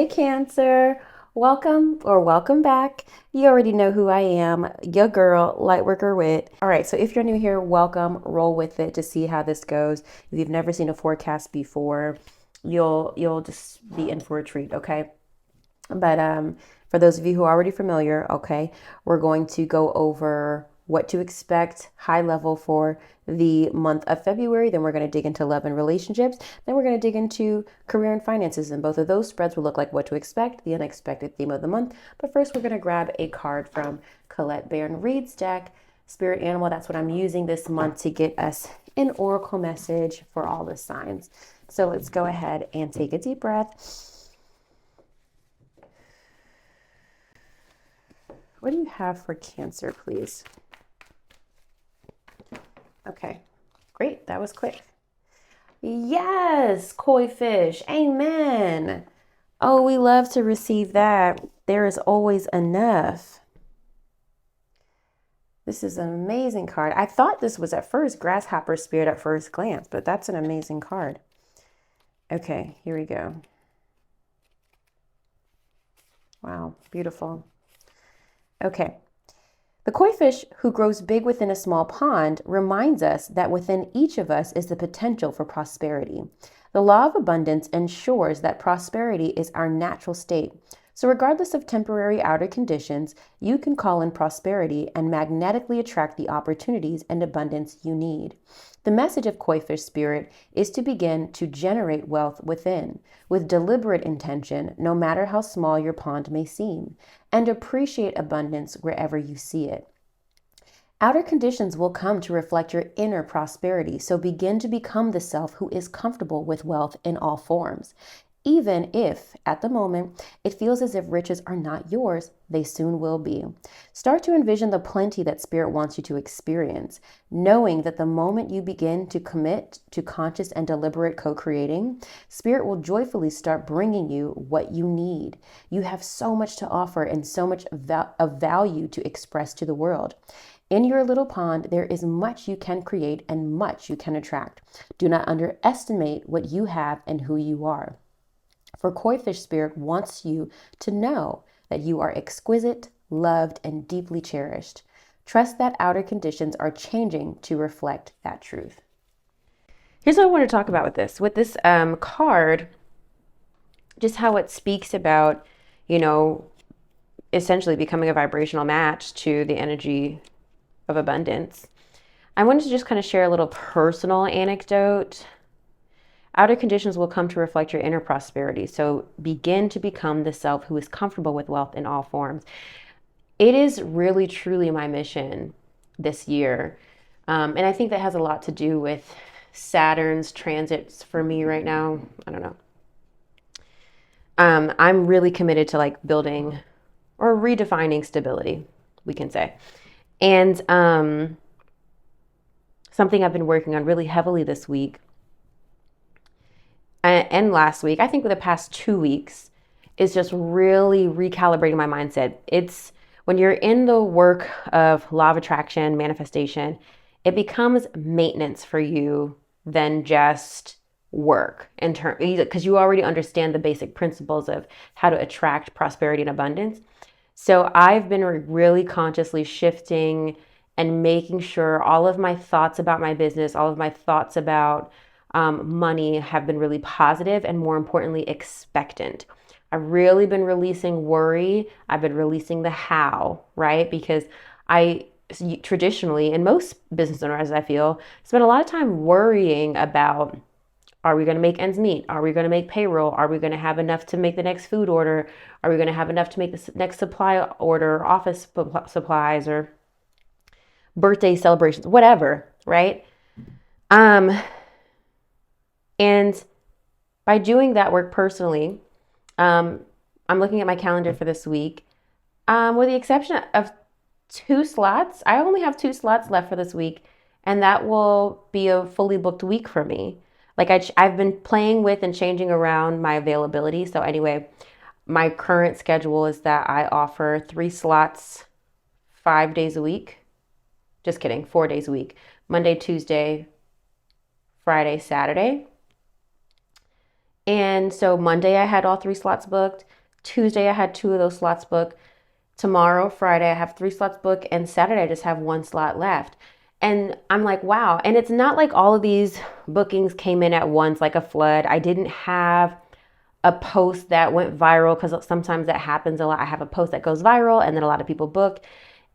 Hey, Cancer. Welcome back. You already know who I am, your girl, Lightworker Whit. All right, so if you're new here, welcome. Roll with it to see how this goes. If you've never seen a forecast before, you'll just be in for a treat, okay? But for those of you who are already familiar, okay, we're going to go over what to expect high level for the month of February. Then we're going to dig into love and relationships. Then we're going to dig into career and finances. And both of those spreads will look like what to expect, the unexpected theme of the month. But first, we're going to grab a card from Colette Baron Reed's deck, Spirit Animal. That's what I'm using this month to get us an oracle message for all the signs. So let's go ahead and take a deep breath. What do you have for Cancer, please? Okay, great. That was quick. Yes, koi fish. Amen. Oh, we love to receive that. There is always enough. This is an amazing card. I thought this was at first Grasshopper Spirit at first glance, but that's an amazing card. Okay, here we go. Wow, beautiful. Okay. The koi fish who grows big within a small pond reminds us that within each of us is the potential for prosperity. The law of abundance ensures that prosperity is our natural state. So regardless of temporary outer conditions, you can call in prosperity and magnetically attract the opportunities and abundance you need. The message of koi fish spirit is to begin to generate wealth within, with deliberate intention, no matter how small your pond may seem, and appreciate abundance wherever you see it. Outer conditions will come to reflect your inner prosperity, so begin to become the self who is comfortable with wealth in all forms. Even if, at the moment, it feels as if riches are not yours, they soon will be. Start to envision the plenty that Spirit wants you to experience, knowing that the moment you begin to commit to conscious and deliberate co-creating, Spirit will joyfully start bringing you what you need. You have so much to offer and so much of value to express to the world. In your little pond, there is much you can create and much you can attract. Do not underestimate what you have and who you are. For koi fish spirit wants you to know that you are exquisite, loved, and deeply cherished. Trust that outer conditions are changing to reflect that truth. Here's what I want to talk about with this. With this card, just how it speaks about, essentially becoming a vibrational match to the energy of abundance. I wanted to just kind of share a little personal anecdote. Outer conditions will come to reflect your inner prosperity. So begin to become the self who is comfortable with wealth in all forms. It is really, truly my mission this year. And I think that has a lot to do with Saturn's transits for me right now. I don't know. I'm really committed to building or redefining stability, we can say. And something I've been working on really heavily this week and last week, I think for the past 2 weeks, is just really recalibrating my mindset. It's when you're in the work of law of attraction, manifestation, it becomes maintenance for you than just work because you already understand the basic principles of how to attract prosperity and abundance. So I've been really consciously shifting and making sure all of my thoughts about my business, all of my thoughts about money have been really positive and, more importantly, expectant. I've really been releasing worry. I've been releasing the how, right? Because I traditionally, and most business owners, I feel, spend a lot of time worrying about, are we going to make ends meet? Are we going to make payroll? Are we going to have enough to make the next food order? Are we going to have enough to make the next supply order, office supplies, or birthday celebrations, whatever, right? And by doing that work personally, I'm looking at my calendar for this week. With the exception of 2 slots, I only have 2 slots left for this week, and that will be a fully booked week for me. I've been playing with and changing around my availability. So anyway, my current schedule is that I offer 3 slots 5 days a week. Just kidding, 4 days a week. Monday, Tuesday, Friday, Saturday. And so Monday I had all 3 slots booked. Tuesday I had 2 of those slots booked. Tomorrow, Friday, I have 3 slots booked, and Saturday I just have 1 slot left. And I'm like, wow. And it's not like all of these bookings came in at once like a flood. I didn't have a post that went viral, because sometimes that happens a lot. I have a post that goes viral and then a lot of people book.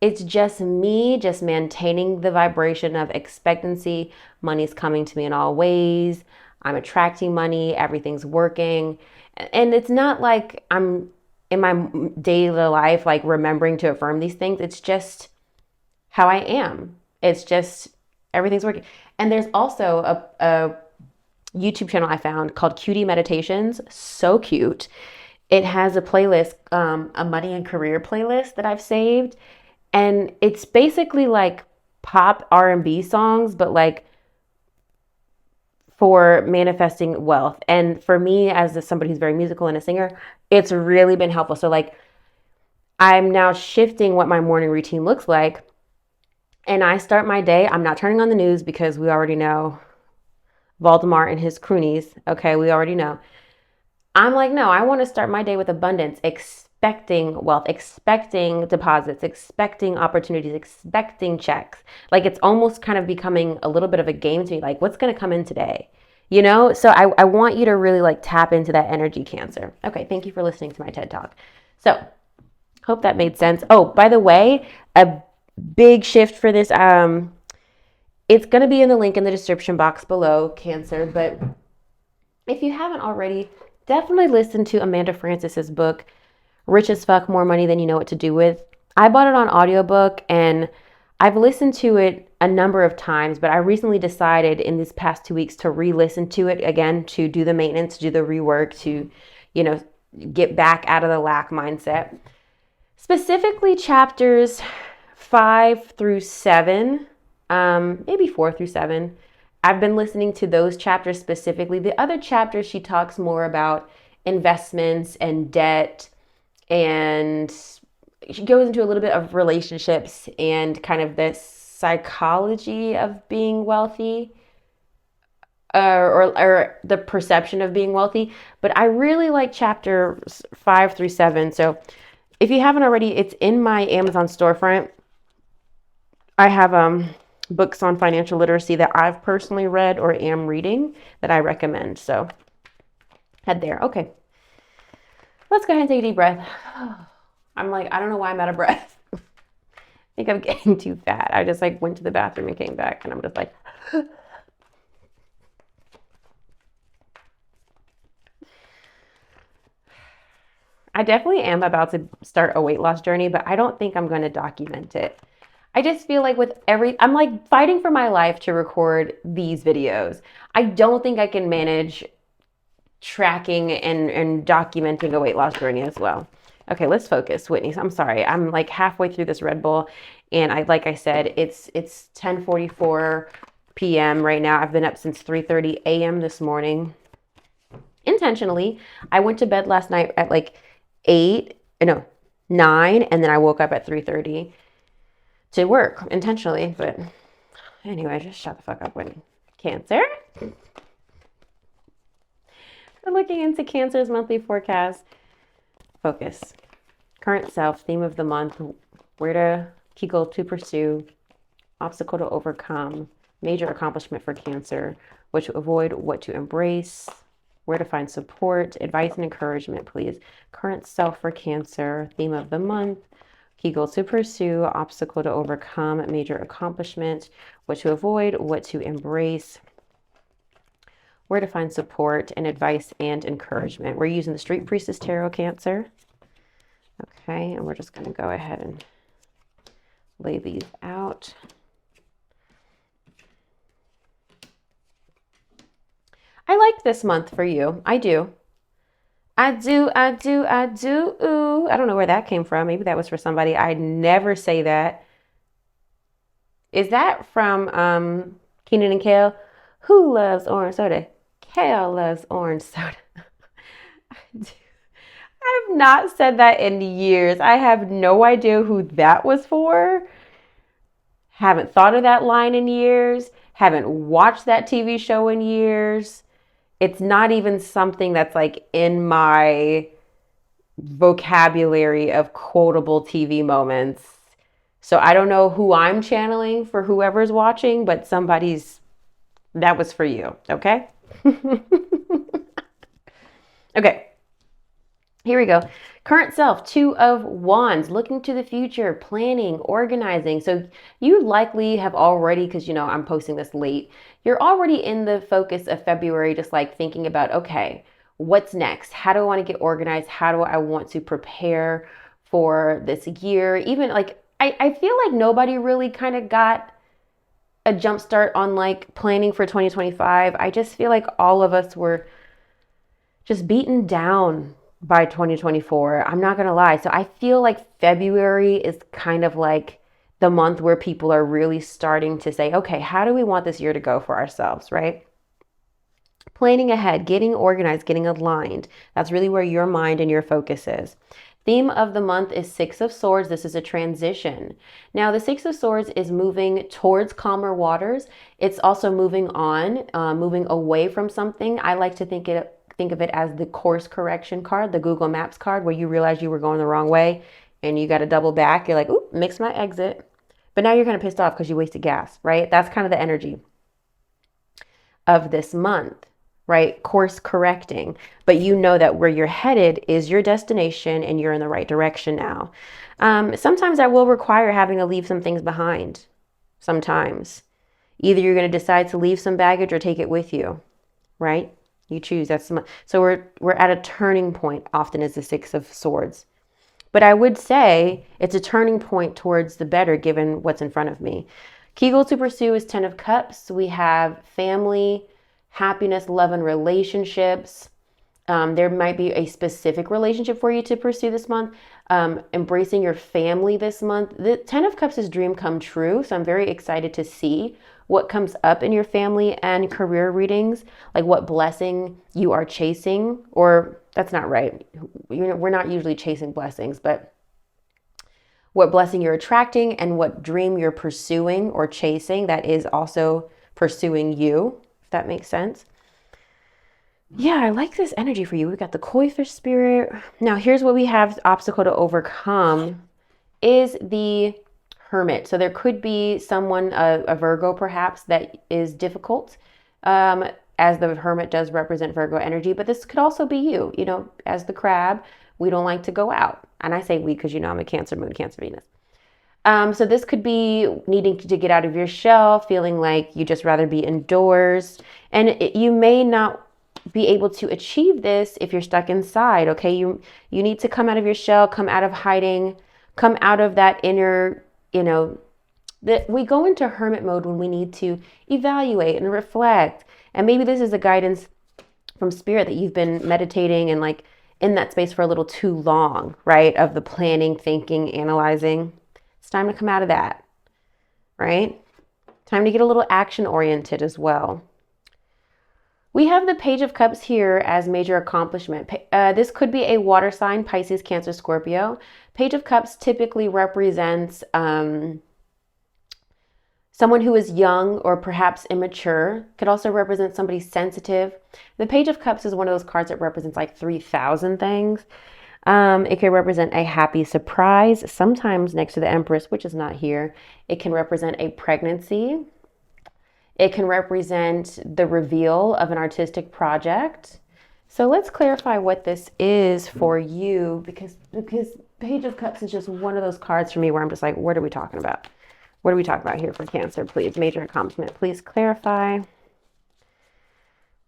It's just me just maintaining the vibration of expectancy. Money's coming to me in all ways. I'm attracting money. Everything's working. And it's not like I'm in my daily life like remembering to affirm these things. It's just how I am. It's just everything's working. And there's also a YouTube channel I found called Cutie Meditations. So cute. It has a playlist, a money and career playlist that I've saved. And it's basically like pop R&B songs, but like for manifesting wealth. And for me, as somebody who's very musical and a singer, it's really been helpful. So like I'm now shifting what my morning routine looks like. And I start my day, I'm not turning on the news because we already know Voldemort and his croonies. Okay, we already know. I'm like, no, I want to start my day with abundance, expecting wealth, expecting deposits, expecting opportunities, expecting checks. Like it's almost kind of becoming a little bit of a game to me. Like, what's going to come in today? You know? So I want you to really like tap into that energy, Cancer. Okay, thank you for listening to my TED Talk. So hope that made sense. Oh, by the way, a big shift for this. It's going to be in the link in the description box below, Cancer. But if you haven't already, definitely listen to Amanda Francis's book, Rich as Fuck, More Money Than You Know What to Do With. I bought it on audiobook and I've listened to it a number of times, but I recently decided in these past 2 weeks to re-listen to it again, to do the maintenance, to do the rework, to, you know, get back out of the lack mindset. Specifically chapters 5 through 7, maybe 4 through 7. I've been listening to those chapters specifically. The other chapters, she talks more about investments and debt, and she goes into a little bit of relationships and kind of the psychology of being wealthy, or the perception of being wealthy. But I really like chapters 5 through 7. So if you haven't already, it's in my Amazon storefront. I have books on financial literacy that I've personally read or am reading that I recommend. So head there. Okay. Let's go ahead and take a deep breath. I'm like, I don't know why I'm out of breath. I think I'm getting too fat. I just like went to the bathroom and came back and I'm just like, I definitely am about to start a weight loss journey, but I don't think I'm going to document it. I just feel like I'm like fighting for my life to record these videos. I don't think I can manage tracking and documenting a weight loss journey as well. Okay, let's focus, Whitney. I'm sorry. I'm like halfway through this Red Bull and like I said, it's 10:44 p.m. right now. I've been up since 3:30 a.m. this morning. Intentionally. I went to bed last night at like 9, and then I woke up at 3:30 to work intentionally. But anyway, just shut the fuck up, Whitney. Cancer. We're looking into Cancer's monthly forecast. Focus. Current self, theme of the month, where to Kegel to pursue, obstacle to overcome, major accomplishment for Cancer, what to avoid, what to embrace, where to find support, advice and encouragement, please. Current self for Cancer, theme of the month, Kegel to pursue, obstacle to overcome, major accomplishment, what to avoid, what to embrace, where to find support and advice and encouragement. We're using the Street Priestess Tarot, Cancer. Okay, and we're just going to go ahead and lay these out. I like this month for you. I do. I do. I don't know where that came from. Maybe that was for somebody. I never say that. Is that from Keenan and Kel? Who loves orange soda? Kel loves orange soda. I've not said that in years. I have no idea who that was for. Haven't thought of that line in years. Haven't watched that TV show in years. It's not even something that's like in my vocabulary of quotable TV moments. So I don't know who I'm channeling for whoever's watching, but that was for you, okay? Okay, here we go. Current self, 2 of Wands, looking to the future, planning, organizing. So you likely have already, because I'm posting this late, you're already in the focus of February, just like thinking about, okay, what's next? How do I want to get organized? How do I want to prepare for this year? Even like, I feel like nobody really kind of got a jump start on like planning for 2025. I just feel like all of us were just beaten down by 2024. I'm not going to lie. So I feel like February is kind of like the month where people are really starting to say, okay, how do we want this year to go for ourselves, right? Planning ahead, getting organized, getting aligned. That's really where your mind and your focus is. Theme of the month is 6 of Swords. This is a transition. Now, the 6 of Swords is moving towards calmer waters. It's also moving on, moving away from something. I like to think of it as the course correction card, the Google Maps card, where you realize you were going the wrong way and you got to double back. You're like, oop, mix my exit. But now you're kind of pissed off because you wasted gas, right? That's kind of the energy of this month, right? Course correcting. But you know that where you're headed is your destination and you're in the right direction now. Sometimes that will require having to leave some things behind. Sometimes. Either you're going to decide to leave some baggage or take it with you, right? You choose. So we're at a turning point, often as the 6 of Swords. But I would say it's a turning point towards the better given what's in front of me. Key goal to pursue is 10 of Cups. We have family, happiness, love, and relationships. There might be a specific relationship for you to pursue this month. Embracing your family this month. The 10 of Cups is dream come true. So I'm very excited to see what comes up in your family and career readings, like what blessing you are chasing, or that's not right. We're not usually chasing blessings, but what blessing you're attracting and what dream you're pursuing or chasing that is also pursuing you, if that makes sense. Yeah, I like this energy for you. We've got the koi fish spirit. Now, here's what we have obstacle to overcome is the Hermit. So there could be someone, a Virgo perhaps, that is difficult, as the Hermit does represent Virgo energy. But this could also be you, as the crab, we don't like to go out. And I say we because, I'm a Cancer moon, Cancer Venus. So this could be needing to get out of your shell, feeling like you just rather be indoors. And you may not be able to achieve this if you're stuck inside, okay? You need to come out of your shell, come out of hiding, come out of that inner, that we go into hermit mode when we need to evaluate and reflect. And maybe this is a guidance from spirit that you've been meditating and like in that space for a little too long, right? Of the planning, thinking, analyzing. It's time to come out of that, right? Time to get a little action oriented as well. We have the Page of Cups here as major accomplishment. This could be a water sign, Pisces, Cancer, Scorpio. Page of Cups typically represents someone who is young or perhaps immature. Could also represent somebody sensitive. The Page of Cups is one of those cards that represents like 3,000 things. It can represent a happy surprise, sometimes next to the Empress, which is not here. It can represent a pregnancy. It can represent the reveal of an artistic project. So let's clarify what this is for you, because Page of Cups is just one of those cards for me where I'm just like, what are we talking about? What are we talking about here for Cancer, please? Major accomplishment. Please clarify.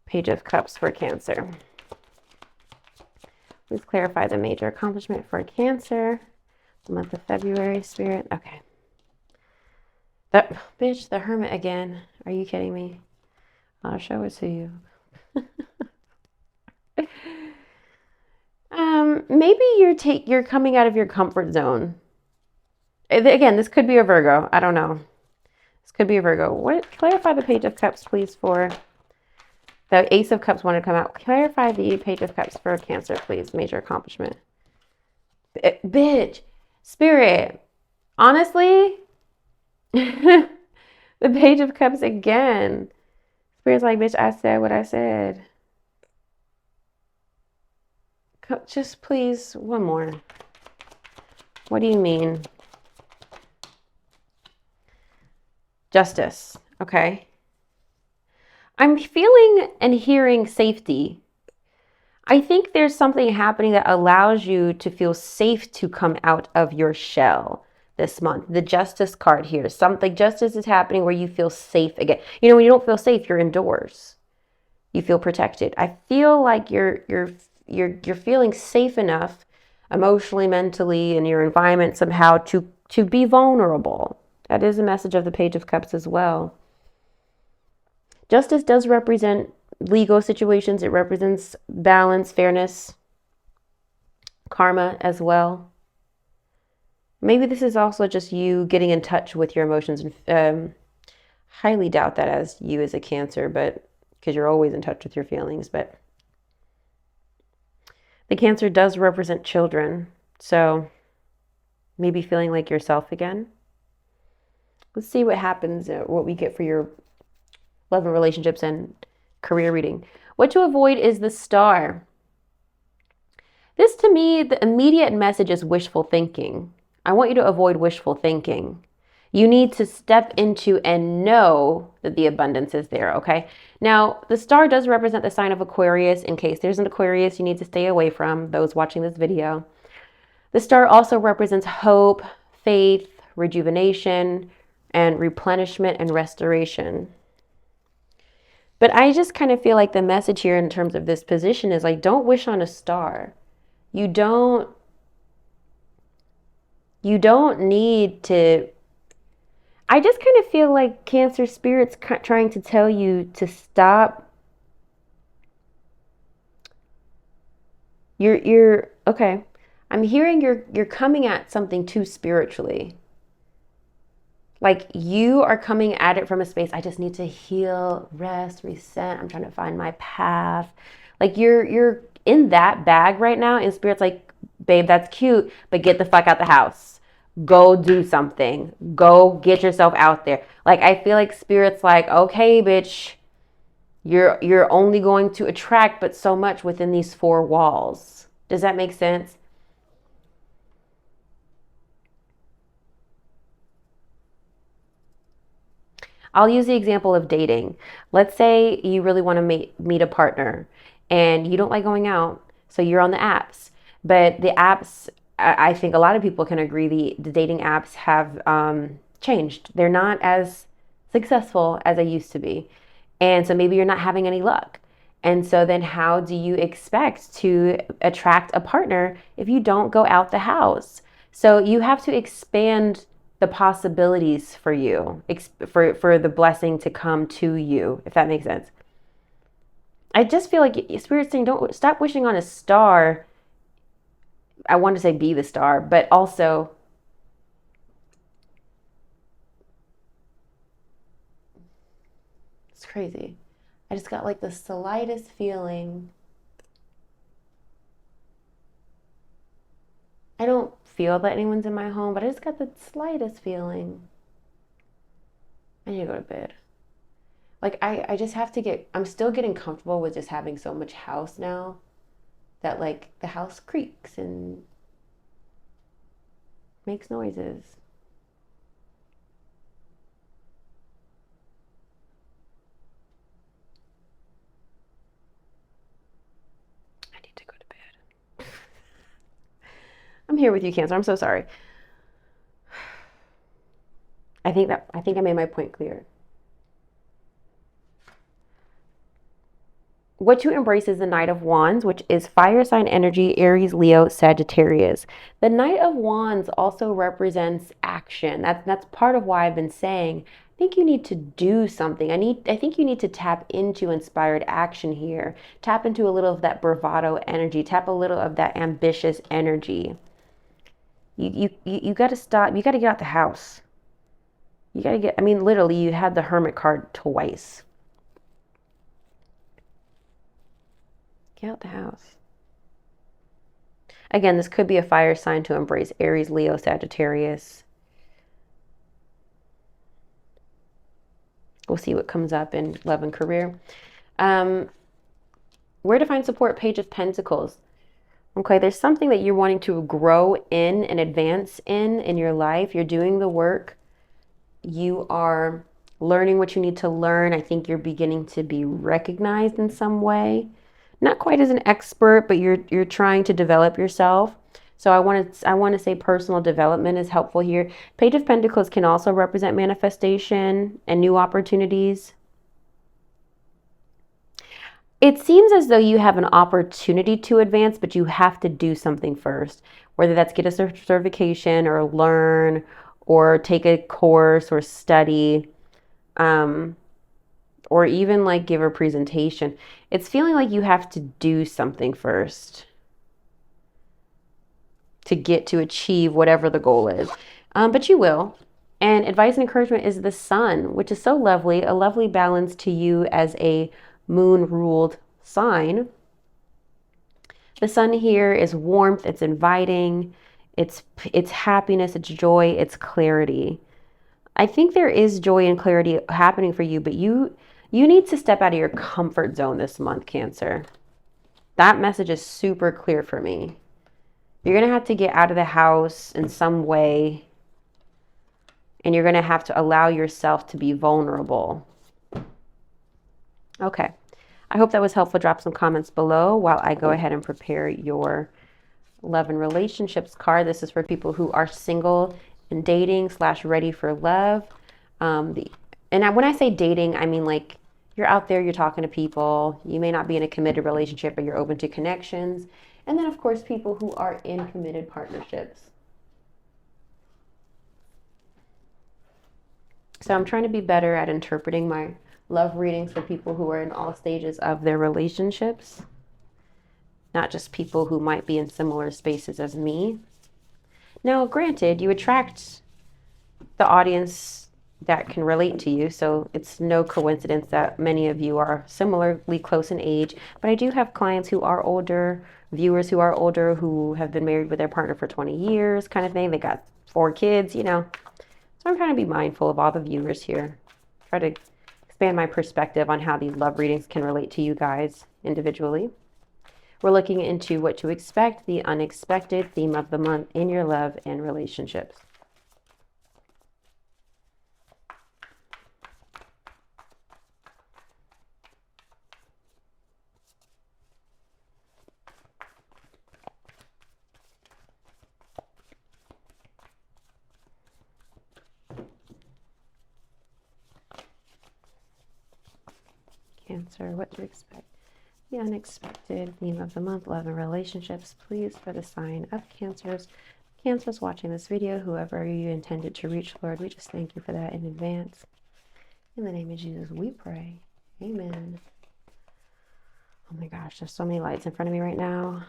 Page of Cups for Cancer. Please clarify the major accomplishment for Cancer. The month of February, Spirit. Okay. That bitch, the Hermit again. Are you kidding me? I'll show it to you. Maybe you're coming out of your comfort zone. Again, this could be a Virgo. I don't know. This could be a Virgo. Clarify the Page of Cups, please, for the Ace of Cups wanted to come out. Clarify the Page of Cups for Cancer, please. Major accomplishment. Bitch. Spirit. Honestly, the Page of Cups again. Spirit's like, bitch, I said what I said. Just please, one more. What do you mean? Justice. Okay. I'm feeling and hearing safety. I think there's something happening that allows you to feel safe to come out of your shell this month. The justice card here. Something justice is happening where you feel safe again. You know, when you don't feel safe, you're indoors. You feel protected. I feel like you're feeling safe enough emotionally, mentally, in your environment somehow to be vulnerable. That is a message of the Page of Cups as well. Justice does represent legal situations. It represents balance, fairness, karma as well. Maybe this is also just you getting in touch with your emotions. And highly doubt that as you as a Cancer, but because you're always in touch with your feelings. But the Cancer does represent children. So maybe feeling like yourself again. Let's see what happens, what we get for your love and relationships and career reading. What to avoid is the Star. This, to me, the immediate message is wishful thinking. I want you to avoid wishful thinking. You need to step into and know that the abundance is there, okay? Now, the Star does represent the sign of Aquarius. In case there's an Aquarius you need to stay away from, those watching this video. The Star also represents hope, faith, rejuvenation, and replenishment and restoration. But I just kind of feel like the message here in terms of this position is like, don't wish on a star. You don't need to. I just kind of feel like Cancer spirit's trying to tell you to stop. You're okay. I'm hearing you're coming at something too spiritually. Like you are coming at it from a space, I just need to heal, rest, reset. I'm trying to find my path. Like you're in that bag right now, and spirit's like, babe, that's cute, but get the fuck out the house. Go do something. Go get yourself out there. Like I feel like spirit's like, okay, bitch, you're only going to attract but so much within these four walls. Does that make sense? I'll use the example of dating. Let's say you really want to meet a partner and you don't like going out, so you're on the apps. But the apps, I think a lot of people can agree the dating apps have changed. They're not as successful as they used to be. And so maybe you're not having any luck. And so then how do you expect to attract a partner if you don't go out the house? So you have to expand the possibilities for you, for the blessing to come to you, if that makes sense. I just feel like Spirit's saying, don't stop wishing on a star. I want to say be the star, but also it's crazy. I just got like the slightest feeling. I don't feel that anyone's in my home, but I just got the slightest feeling I need to go to bed. Like I just have to I'm still getting comfortable with just having so much house now that like the house creaks and makes noises. I need to go to bed. I'm here with you, Cancer. I'm so sorry. I think I made my point clear. What to embrace is the Knight of Wands, which is fire sign energy, Aries, Leo, Sagittarius. The Knight of Wands also represents action. That's part of why I've been saying, I think you need to do something. I think you need to tap into inspired action here. Tap into a little of that bravado energy. Tap a little of that ambitious energy. You got to stop. You got to get out the house. You got to get, I mean, literally, you had the Hermit card twice. Get out the house. Again, this could be a fire sign to embrace, Aries, Leo, Sagittarius. We'll see what comes up in love and career. Where to find support, Page of Pentacles. Okay, there's something that you're wanting to grow in and advance in your life. You're doing the work. You are learning what you need to learn. I think you're beginning to be recognized in some way. Not quite as an expert, but you're trying to develop yourself. So I want to say personal development is helpful here. Page of Pentacles can also represent manifestation and new opportunities. It seems as though you have an opportunity to advance, but you have to do something first, whether that's get a certification or learn or take a course or study, or even like give a presentation. It's feeling like you have to do something first to get to achieve whatever the goal is. But you will. And advice and encouragement is the sun, which is so lovely, a lovely balance to you as a moon ruled sign. The sun here is warmth, it's inviting, it's happiness, it's joy, it's clarity. I think there is joy and clarity happening for you, but you need to step out of your comfort zone this month, Cancer. That message is super clear for me. You're going to have to get out of the house in some way, and you're going to have to allow yourself to be vulnerable. Okay. I hope that was helpful. Drop some comments below while I go ahead and prepare your love and relationships card. This is for people who are single and dating / ready for love. When I say dating, I mean like you're out there, you're talking to people. You may not be in a committed relationship, but you're open to connections. And then, of course, people who are in committed partnerships. So I'm trying to be better at interpreting my love readings for people who are in all stages of their relationships, not just people who might be in similar spaces as me. Now, granted, you attract the audience that can relate to you, so it's no coincidence that many of you are similarly close in age, but I do have clients who are older, viewers who are older, who have been married with their partner for 20 years kind of thing. They got 4 kids, you know. So I'm trying to be mindful of all the viewers here. Try to expand my perspective on how these love readings can relate to you guys individually. We're looking into what to expect, the unexpected theme of the month in your love and relationships. Cancer, what to expect. The unexpected theme of the month, love and relationships. Please, for the sign of Cancers watching this video, whoever you intended to reach, Lord, we just thank you for that in advance. In the name of Jesus, we pray. Amen. Oh my gosh, there's so many lights in front of me right now.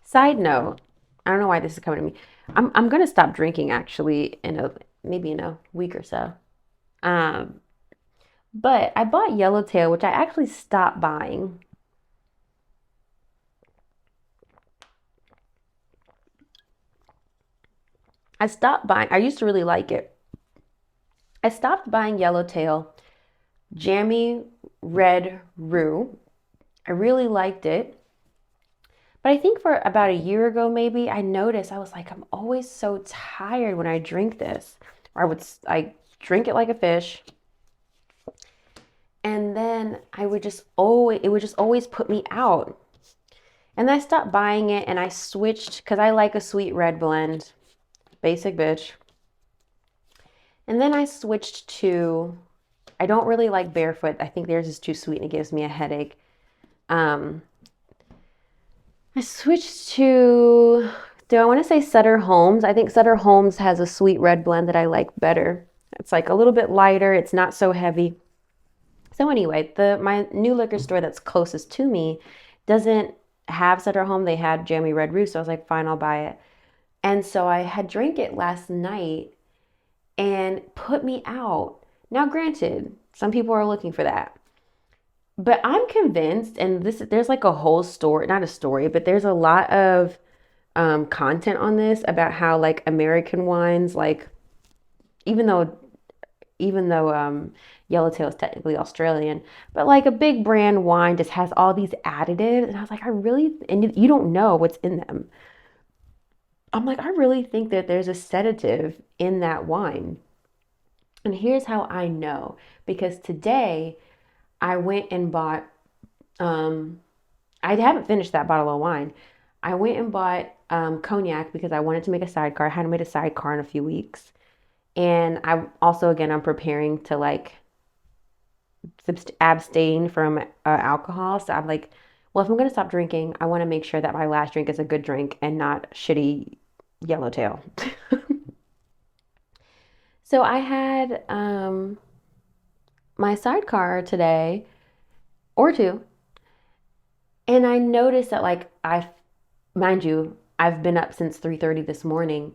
Side note, I don't know why this is coming to me. I'm gonna stop drinking actually maybe in a week or so. But I bought Yellowtail, which I actually stopped buying. I used to really like it. I stopped buying Yellowtail Jammy Red Roux. I really liked it. But I think for about a year ago, maybe, I noticed, I was like, I'm always so tired when I drink this. Or I drink it like a fish. And then it would just always put me out. And then I stopped buying it and I switched, because I like a sweet red blend. Basic bitch. And then I switched to, I don't really like Barefoot. I think theirs is too sweet and it gives me a headache. I switched to, do I want to say Sutter Homes? I think Sutter Homes has a sweet red blend that I like better. It's like a little bit lighter. It's not so heavy. So anyway, my new liquor store that's closest to me doesn't have Sutter Home. They had Jammy Red Roux, so I was like, fine, I'll buy it. And so I had drank it last night and put me out. Now, granted, some people are looking for that. But I'm convinced, and there's like a whole story, not a story, but there's a lot of content on this about how like American wines, like even though even though Yellowtail is technically Australian, but like a big brand wine just has all these additives. And I was like, and you don't know what's in them. I'm like, I really think that there's a sedative in that wine. And here's how I know, because today I went and bought, I haven't finished that bottle of wine. I went and bought cognac because I wanted to make a sidecar. I hadn't made a sidecar in a few weeks. And I'm preparing to like abstain from alcohol. So I'm like, well, if I'm going to stop drinking, I want to make sure that my last drink is a good drink and not shitty Yellowtail. So I had my sidecar today or two, and I noticed that mind you, I've been up since 3:30 this morning.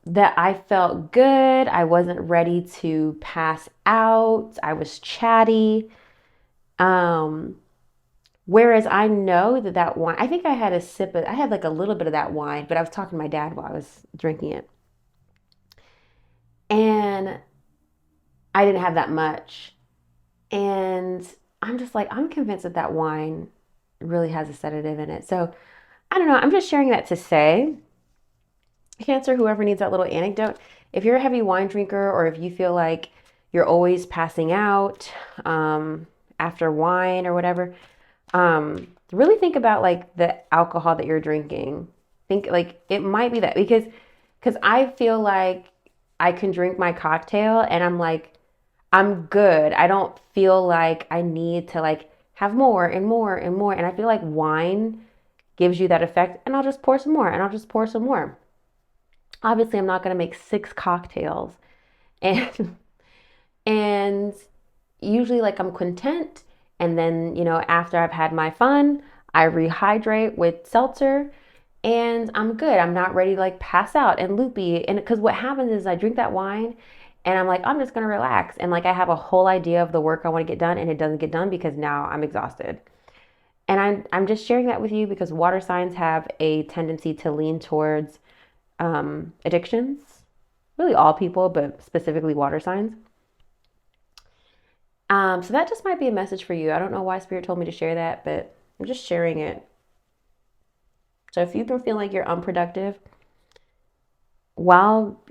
That I felt good. I wasn't ready to pass out. I was chatty. Whereas I know that wine, I think I had I had like a little bit of that wine, but I was talking to my dad while I was drinking it. And I didn't have that much. And I'm just like, I'm convinced that wine really has a sedative in it. So I don't know. I'm just sharing that to say, Cancer, whoever needs that little anecdote, if you're a heavy wine drinker or if you feel like you're always passing out after wine or whatever, really think about like the alcohol that you're drinking. Think like it might be that because I feel like I can drink my cocktail and I'm like, I'm good. I don't feel like I need to like have more and more and more. And I feel like wine gives you that effect, and I'll just pour some more and I'll just pour some more. Obviously, I'm not going to make 6 cocktails. And and usually like I'm content, and then, after I've had my fun, I rehydrate with seltzer and I'm good. I'm not ready to like pass out and loopy. And because what happens is I drink that wine and I'm like, I'm just going to relax. And like I have a whole idea of the work I want to get done, and it doesn't get done because now I'm exhausted. And I'm just sharing that with you because water signs have a tendency to lean towards addictions. Really all people, but specifically water signs. So that just might be a message for you. I don't know why Spirit told me to share that, but I'm just sharing it. So if you can feel like you're unproductive while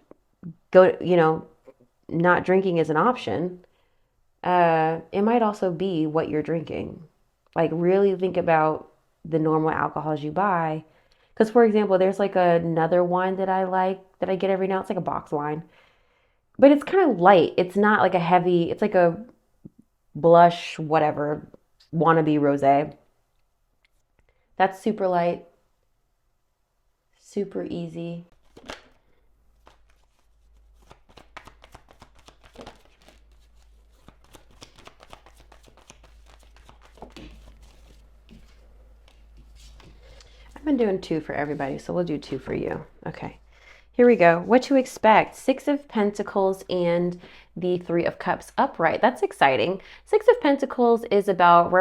not drinking is an option, it might also be what you're drinking. Like really think about the normal alcohols you buy. Because for example, there's like another wine that I like that I get every now. It's like a box wine, but it's kind of light. It's not like a heavy. It's like a blush, whatever, wannabe rosé. That's super light, super easy. I've been doing 2 for everybody, so we'll do 2 for you. Okay, here we go. What to expect? 6 of Pentacles and the 3 of Cups upright. That's exciting. 6 of Pentacles is about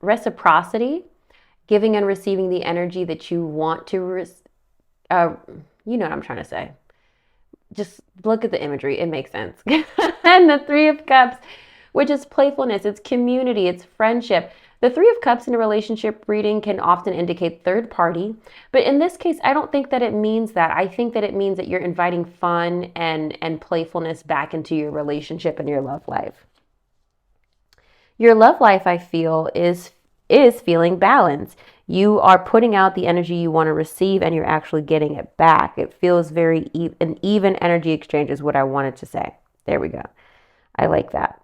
reciprocity, giving and receiving the energy that you want to, you know what I'm trying to say. Just look at the imagery. It makes sense. And the 3 of Cups, which is playfulness, it's community, it's friendship. The 3 of Cups in a relationship reading can often indicate third party, but in this case, I don't think that it means that. I think that it means that you're inviting fun and playfulness back into your relationship and your love life. Your love life, I feel, is feeling balanced. You are putting out the energy you want to receive and you're actually getting it back. It feels very an even energy exchange is what I wanted to say. There we go. I like that.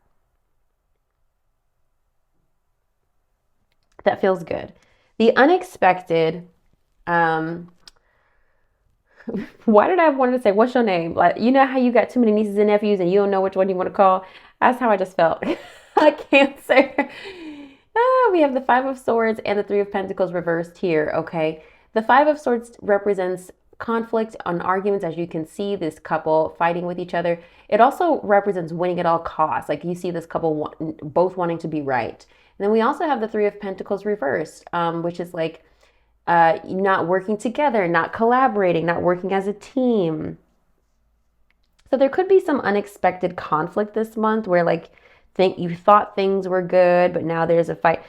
That feels good. The unexpected, why did I want to say, what's your name? Like, you know how you got too many nieces and nephews and you don't know which one you want to call? That's how I just felt. Cancer. We have the 5 of Swords and the 3 of Pentacles reversed here, okay? The 5 of Swords represents conflict on arguments, as you can see, this couple fighting with each other. It also represents winning at all costs. Like you see this couple both wanting to be right. And then we also have the 3 of Pentacles reversed, which is like not working together, not collaborating, not working as a team. So there could be some unexpected conflict this month where like you thought things were good, but now there's a fight.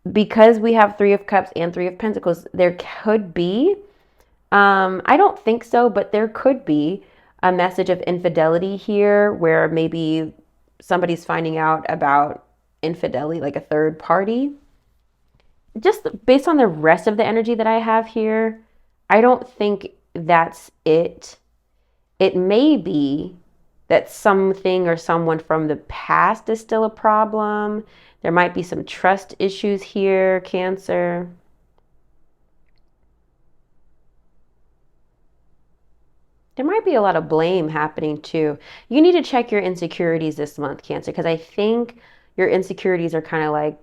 Because we have Three of Cups and Three of Pentacles, there could be, I don't think so, but there could be a message of infidelity here where maybe somebody's finding out about infidelity, like a third party. Just based on the rest of the energy that I have here, I don't think that's it. It may be that something or someone from the past is still a problem. There might be some trust issues here, Cancer. There might be a lot of blame happening too. You need to check your insecurities this month, Cancer, because I think your insecurities are kind of like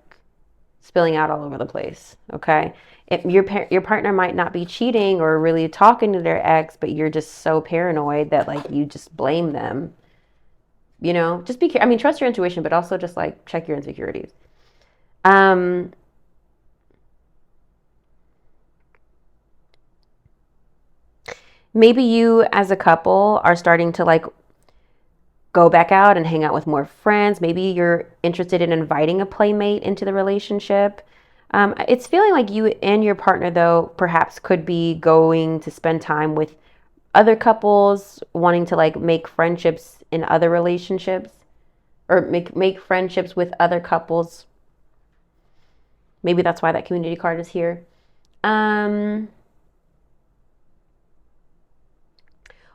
spilling out all over the place, okay? If your partner might not be cheating or really talking to their ex, but you're just so paranoid that like you just blame them. You know, just be, I mean, trust your intuition, but also just like check your insecurities. Maybe you as a couple are starting to like go back out and hang out with more friends. Maybe you're interested in inviting a playmate into the relationship. It's feeling like you and your partner, though, perhaps could be going to spend time with other couples, wanting to like make friendships in other relationships or make friendships with other couples. Maybe that's why that community card is here.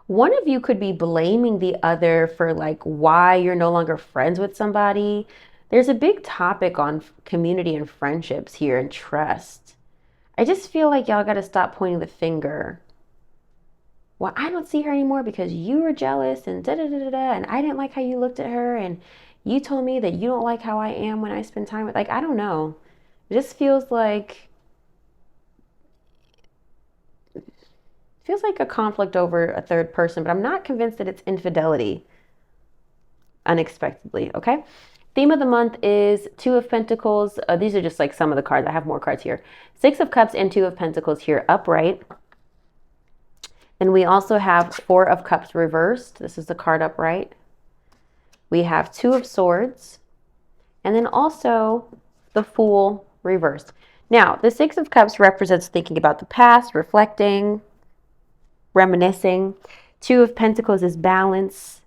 One of you could be blaming the other for like why you're no longer friends with somebody. There's a big topic on community and friendships here and trust. I just feel like y'all got to stop pointing the finger. Well, I don't see her anymore because you were jealous and da da da da da, and I didn't like how you looked at her, and you told me that you don't like how I am when I spend time with, like, I don't know. It just feels like a conflict over a third person, but I'm not convinced that it's infidelity unexpectedly, okay? Theme of the month is Two of Pentacles. These are just like some of the cards. I have more cards here. Six of Cups and Two of Pentacles here upright. Then we also have Four of Cups reversed. This is the card upright. We have Two of Swords. And then also the Fool reversed. Now, the Six of Cups represents thinking about the past, reflecting, reminiscing. Two of Pentacles is balance,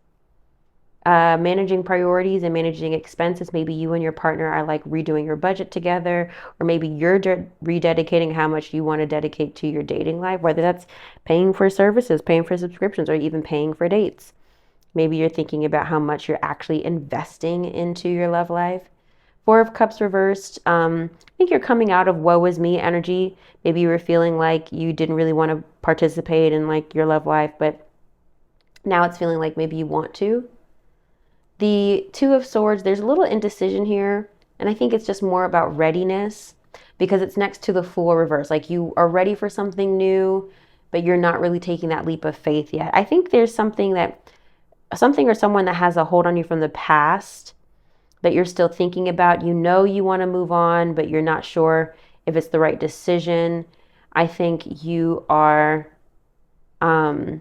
managing priorities and managing expenses. Maybe you and your partner are like redoing your budget together, or maybe you're rededicating how much you want to dedicate to your dating life, whether that's paying for services, paying for subscriptions, or even paying for dates. Maybe you're thinking about how much you're actually investing into your love life. Four of Cups reversed. I think you're coming out of woe is me energy. Maybe you were feeling like you didn't really want to participate in like your love life, but now it's feeling like maybe you want to. The Two of Swords, there's a little indecision here, and I think it's just more about readiness because it's next to the Fool reverse. Like you are ready for something new, but you're not really taking that leap of faith yet. I think there's something or someone that has a hold on you from the past that you're still thinking about. You know you want to move on, but you're not sure if it's the right decision. I think you are, I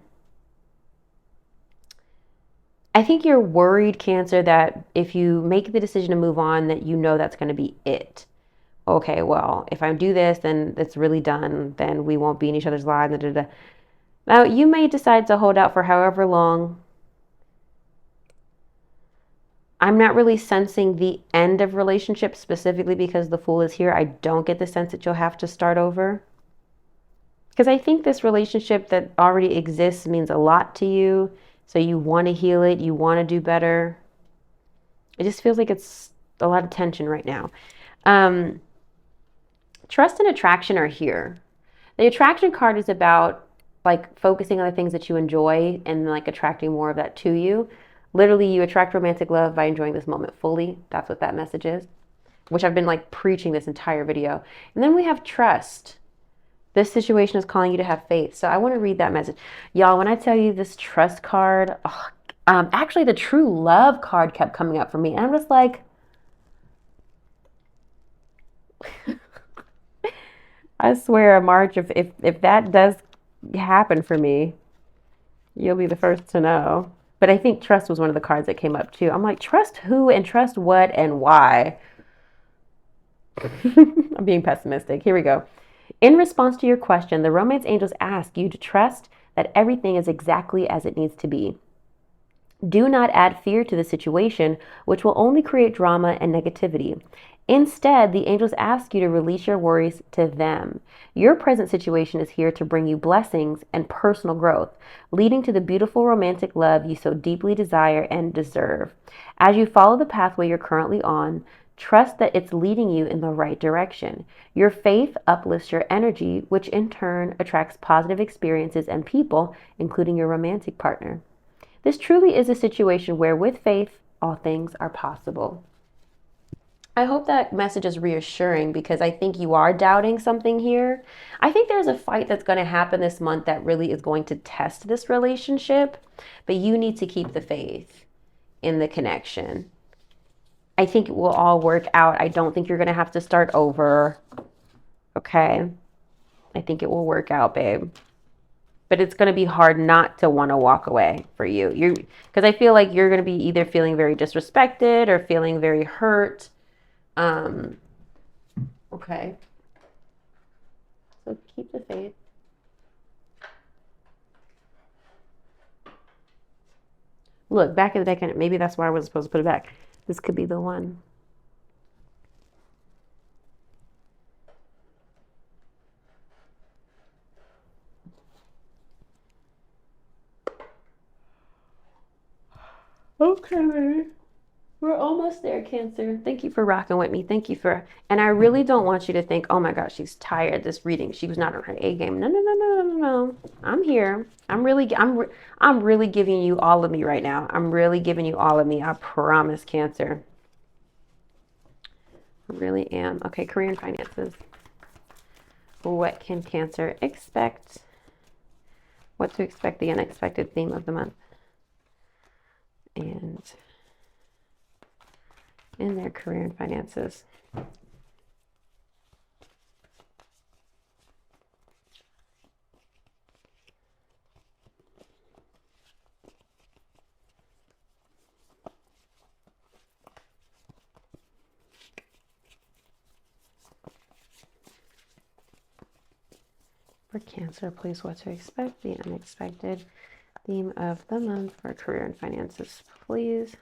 think you're worried, Cancer, that if you make the decision to move on, that you know that's going to be it. Okay, well, if I do this, then it's really done. Then we won't be in each other's lives. Da, da, da. Now, you may decide to hold out for however long. I'm not really sensing the end of relationships specifically because the Fool is here. I don't get the sense that you'll have to start over. Because I think this relationship that already exists means a lot to you. So you want to heal it. You want to do better. It just feels like it's a lot of tension right now. Trust and attraction are here. The attraction card is about like focusing on the things that you enjoy and like attracting more of that to you. Literally, you attract romantic love by enjoying this moment fully. That's what that message is, which I've been like preaching this entire video. And then we have trust. This situation is calling you to have faith. So I want to read that message. Y'all, when I tell you this trust card, actually the true love card kept coming up for me. And I'm just like, I swear, March, if that does happen for me, you'll be the first to know. But I think trust was one of the cards that came up too. I'm like, trust who and trust what and why? I'm being pessimistic. Here we go. In response to your question, the romance angels ask you to trust that everything is exactly as it needs to be. Do not add fear to the situation, which will only create drama and negativity. Instead, the angels ask you to release your worries to them. Your present situation is here to bring you blessings and personal growth, leading to the beautiful romantic love you so deeply desire and deserve. As you follow the pathway you're currently on, trust that it's leading you in the right direction. Your faith uplifts your energy, which in turn attracts positive experiences and people, including your romantic partner. This truly is a situation where, with faith, all things are possible. I hope that message is reassuring because I think you are doubting something here. I think there's a fight that's going to happen this month that really is going to test this relationship, but you need to keep the faith in the connection. I think it will all work out. I don't think you're going to have to start over. Okay? I think it will work out, babe. But it's going to be hard not to want to walk away for you. Because I feel like you're going to be either feeling very disrespected or feeling very hurt. Okay. So keep the faith. Look, back in the deck, maybe that's why I wasn't supposed to put it back. This could be the one. Okay. We're almost there, Cancer. Thank you for rocking with me. Thank you for, and I really don't want you to think, oh my gosh, she's tired this reading. She was not on her A game. No, no, no, no, no, no, no. I'm here. I'm really giving you all of me right now. I'm really giving you all of me. I promise, Cancer. I really am. Okay, career and finances. What can Cancer expect? What to expect, the unexpected theme of the month. And in their career and finances. For Cancer, please, what to expect, the unexpected theme of the month for career and finances, please.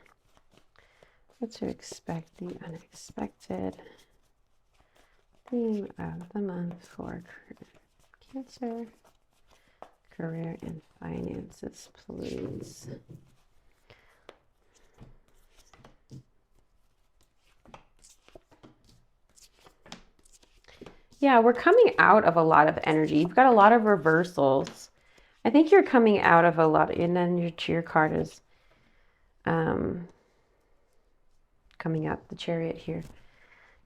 What to expect, the unexpected theme of the month for Cancer, career and finances, please. Yeah, we're coming out of a lot of energy. You've got a lot of reversals. I think you're coming out of a lot, and then your cheer card is coming out, the Chariot here.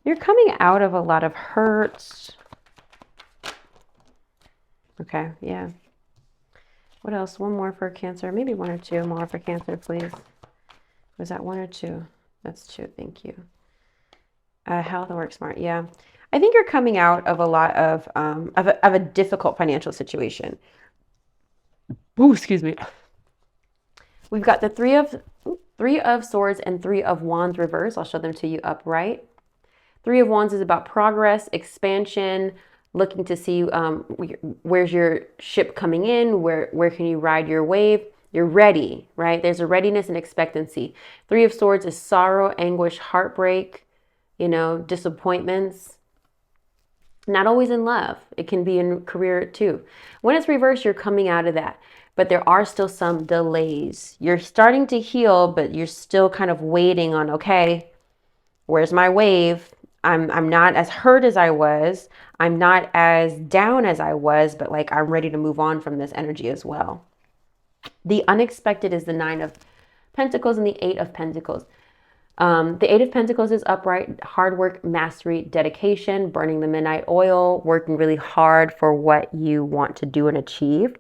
You're coming out of a lot of hurts. Okay, yeah. What else? One more for Cancer. Maybe one or two more for Cancer, please. Was that one or two? That's two. Thank you. Health and work smart. Yeah. I think you're coming out of a lot of a difficult financial situation. Ooh, excuse me. We've got the Three of Swords and Three of Wands reverse. I'll show them to you upright. Three of Wands is about progress, expansion, looking to see where's your ship coming in, where can you ride your wave. You're ready, right? There's a readiness and expectancy. Three of Swords is sorrow, anguish, heartbreak, disappointments. Not always in love. It can be in career too. When it's reversed, you're coming out of that. But there are still some delays. You're starting to heal, but you're still kind of waiting on, okay, where's my wave? I'm not as hurt as I was. I'm not as down as I was, but like I'm ready to move on from this energy as well. The unexpected is the Nine of Pentacles and the Eight of Pentacles. The Eight of Pentacles is upright, hard work, mastery, dedication, burning the midnight oil, working really hard for what you want to do and achieve.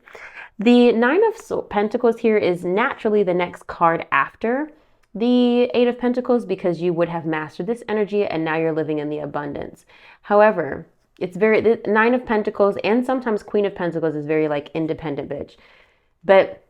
The Nine of Pentacles here is naturally the next card after the Eight of Pentacles because you would have mastered this energy and now you're living in the abundance. However, the Nine of Pentacles and sometimes Queen of Pentacles is very like independent bitch. But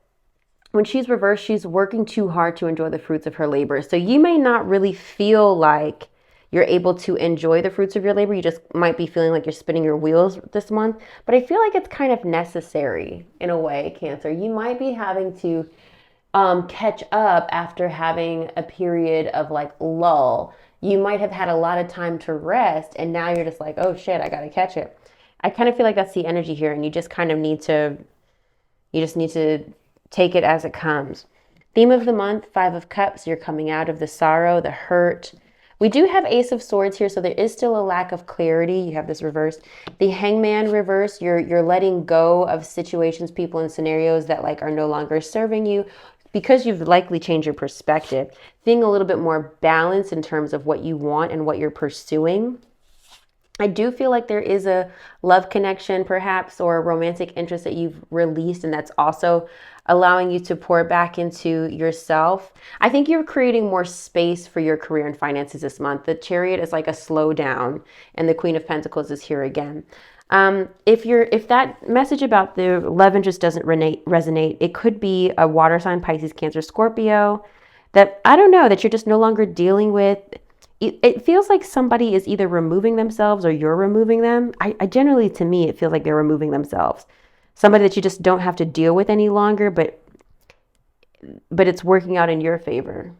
when she's reversed, she's working too hard to enjoy the fruits of her labor. So you may not really feel like you're able to enjoy the fruits of your labor. You just might be feeling like you're spinning your wheels this month. But I feel like it's kind of necessary in a way, Cancer. You might be having to catch up after having a period of like lull. You might have had a lot of time to rest, and now you're just like, oh shit, I gotta catch it. I kind of feel like that's the energy here, and you just kind of need to, take it as it comes. Theme of the month, 5 of Cups. You're coming out of the sorrow, the hurt. We do have Ace of Swords here, so there is still a lack of clarity. You have this reversed. The Hangman reverse, you're letting go of situations, people, and scenarios that like are no longer serving you because you've likely changed your perspective. Being a little bit more balanced in terms of what you want and what you're pursuing. I do feel like there is a love connection perhaps or a romantic interest that you've released, and that's also allowing you to pour back into yourself. I think you're creating more space for your career and finances this month. The Chariot is like a slowdown, and the Queen of Pentacles is here again. If that message about the love interest doesn't resonate, it could be a water sign, Pisces, Cancer, Scorpio, that I don't know, that you're just no longer dealing with. It feels like somebody is either removing themselves or you're removing them. I generally, to me, it feels like they're removing themselves. Somebody that you just don't have to deal with any longer, but it's working out in your favor.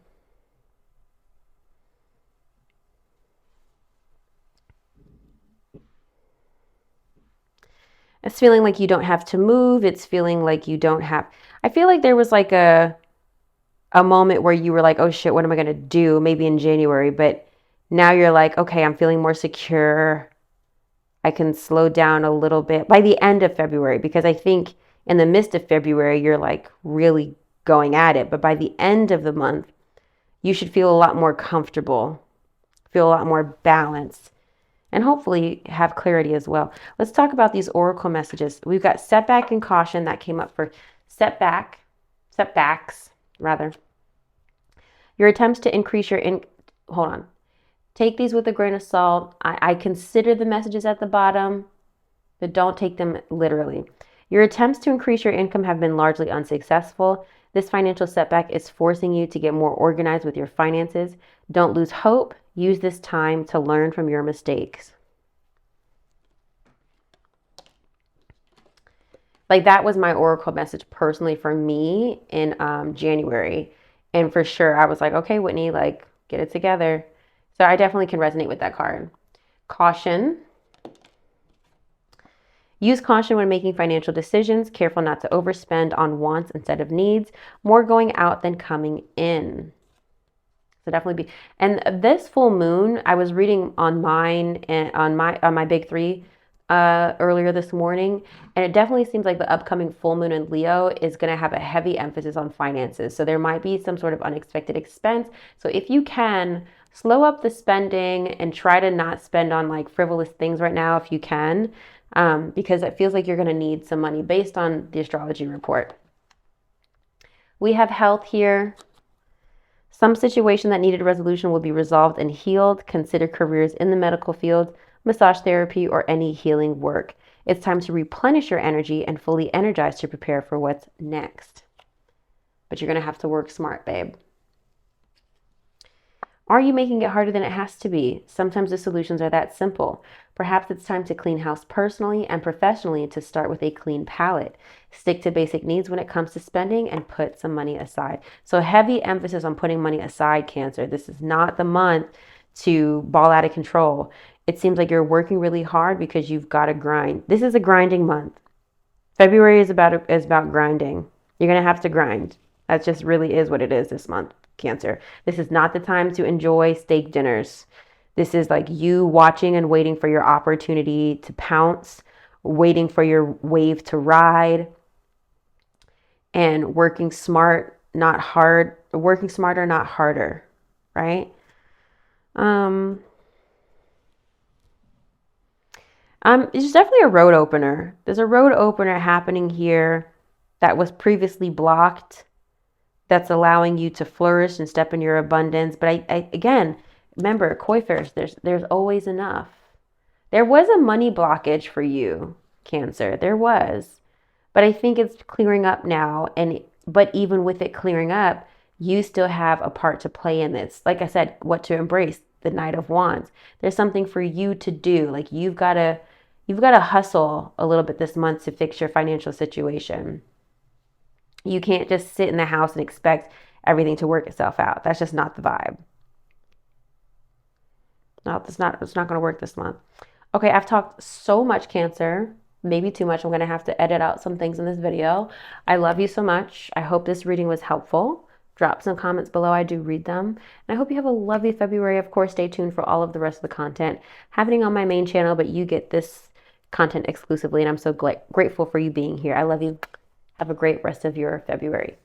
It's feeling like you don't have to move. It's feeling like you don't have. I feel like there was like a moment where you were like, oh shit, what am I going to do? Maybe in January, but now you're like, okay, I'm feeling more secure. I can slow down a little bit by the end of February, because I think in the midst of February, you're like really going at it. But by the end of the month, you should feel a lot more comfortable, feel a lot more balanced, and hopefully have clarity as well. Let's talk about these oracle messages. We've got setback and caution that came up for setbacks rather. Your attempts to increase your hold on. Take these with a grain of salt. I consider the messages at the bottom, but don't take them literally. Your attempts to increase your income have been largely unsuccessful. This financial setback is forcing you to get more organized with your finances. Don't lose hope. Use this time to learn from your mistakes. Like that was my oracle message personally for me in January. And for sure, I was like, okay, Whitney, like get it together. So I definitely can resonate with that card. Caution. Use caution when making financial decisions. Careful not to overspend on wants instead of needs. More going out than coming in. So definitely be. And this full moon, I was reading on mine and on my big three earlier this morning, and it definitely seems like the upcoming full moon in Leo is going to have a heavy emphasis on finances. So there might be some sort of unexpected expense. So if you can, slow up the spending and try to not spend on like frivolous things right now if you can, because it feels like you're going to need some money based on the astrology report. We have health here. Some situation that needed resolution will be resolved and healed. Consider careers in the medical field, massage therapy, or any healing work. It's time to replenish your energy and fully energize to prepare for what's next. But you're going to have to work smart, babe. Are you making it harder than it has to be? Sometimes the solutions are that simple. Perhaps it's time to clean house personally and professionally to start with a clean palette. Stick to basic needs when it comes to spending and put some money aside. So heavy emphasis on putting money aside, Cancer. This is not the month to ball out of control. It seems like you're working really hard because you've got to grind. This is a grinding month. February is about grinding. You're going to have to grind. That just really is what it is this month, Cancer. This is not the time to enjoy steak dinners. This is like you watching and waiting for your opportunity to pounce, waiting for your wave to ride, and working smart, not hard, working smarter, not harder, right? It's definitely a road opener. There's a road opener happening here that was previously blocked, that's allowing you to flourish and step in your abundance. But I again, remember, koi fish, there's always enough. There was a money blockage for you, Cancer. There was. But I think it's clearing up now. And But even with it clearing up, you still have a part to play in this. Like I said, what to embrace, the Knight of Wands. There's something for you to do. Like you've got to hustle a little bit this month to fix your financial situation. You can't just sit in the house and expect everything to work itself out. That's just not the vibe. No, it's not going to work this month. Okay, I've talked so much, Cancer. Maybe too much. I'm going to have to edit out some things in this video. I love you so much. I hope this reading was helpful. Drop some comments below. I do read them. And I hope you have a lovely February. Of course, stay tuned for all of the rest of the content happening on my main channel, but you get this content exclusively, and I'm so grateful for you being here. I love you. Have a great rest of your February.